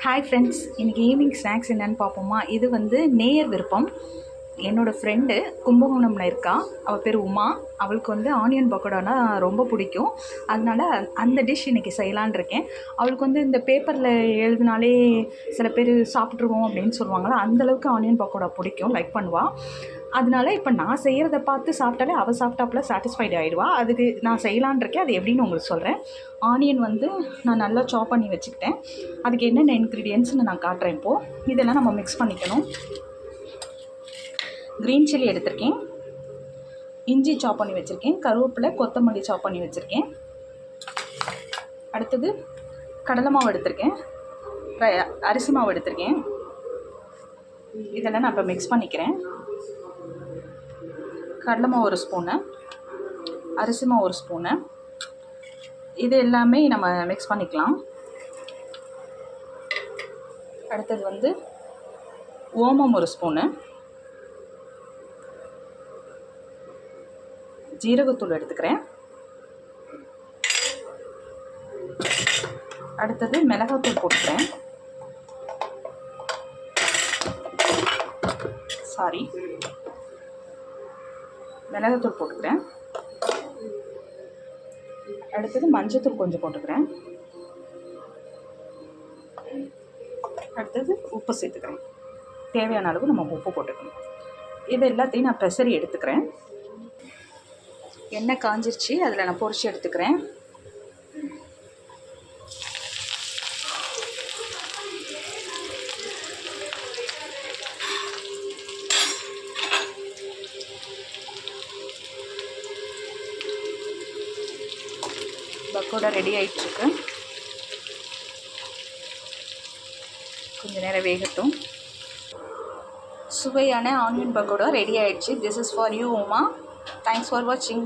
Hi friends, இன்றைக்கி evening snacks என்னென்னு பார்ப்போமா? இது வந்து நேயர் விருப்பம். என்னோடய ஃப்ரெண்டு கும்பகோணம்ல இருக்கா. அவள் பேர் உமா. அவளுக்கு வந்து ஆனியன் பக்கோடானா ரொம்ப பிடிக்கும். அதனால அந்த டிஷ் இன்றைக்கி செய்யலான் இருக்கேன். அவளுக்கு வந்து இந்த பேப்பரில் எழுதினாலே சில பேர் சாப்பிட்ருவோம் அப்படின்னு சொல்லுவாங்களா, அந்தளவுக்கு ஆனியன் பக்கோடா பிடிக்கும், லைக் பண்ணுவாள். அதனால இப்போ நான் செய்கிறத பார்த்து சாப்பிட்டாலே அவள் சாப்பிட்டாப்புல சாட்டிஸ்ஃபைடு ஆகிடுவா. அதுக்கு நான் செய்யலான் இருக்கேன். அது எப்படின்னு உங்களுக்கு சொல்கிறேன். ஆனியன் வந்து நான் நல்லா சாப் பண்ணி வச்சுக்கிட்டேன். அதுக்கு என்னென்ன இன்க்ரீடியன்ட்ஸ்னு நான் காட்டுறேன் இப்போது. இதெல்லாம் நம்ம மிக்ஸ் பண்ணிக்கணும். க்ரீன் சில்லி எடுத்திருக்கேன், இஞ்சி சாப் பண்ணி வச்சுருக்கேன், கருவேப்பிலை கொத்தமல்லி சாப் பண்ணி வச்சுருக்கேன். அடுத்தது கடலை மாவு எடுத்திருக்கேன், அரிசி மாவு எடுத்திருக்கேன். இதெல்லாம் நான் இப்போ மிக்ஸ் பண்ணிக்கிறேன். கடலை மாவு ஒரு ஸ்பூனு, அரிசி மாவு ஒரு ஸ்பூனு, இது எல்லாமே நம்ம மிக்ஸ் பண்ணிக்கலாம். அடுத்தது வந்து ஓமம் ஒரு ஸ்பூனு, ஜீரகத்தூள் எடுத்துக்கிறேன். அடுத்தது மிளகாத்தூள் போட்டுக்கிறேன். மிளகாத்தூள் போட்டுக்கிறேன். அடுத்தது மஞ்சத்தூள் கொஞ்சம் போட்டுக்கிறேன். அடுத்தது உப்பு சேர்த்துக்கிறேன். தேவையான அளவு நம்ம உப்பு போட்டுக்கணும். இது எல்லாத்தையும் நான் பெசரி எடுத்துக்கிறேன். எண்ணெய் காஞ்சிருச்சு, அதில் நான் பொரிச்சு எடுத்துக்கிறேன். பக்கோடா ரெடி ஆகிட்டுருக்கு. கொஞ்சம் நேரம் வேகட்டும். சுவையான ஆனியன் பக்கோடா ரெடி ஆகிடுச்சு. This is for you Uma. Thanks for வாட்சிங்.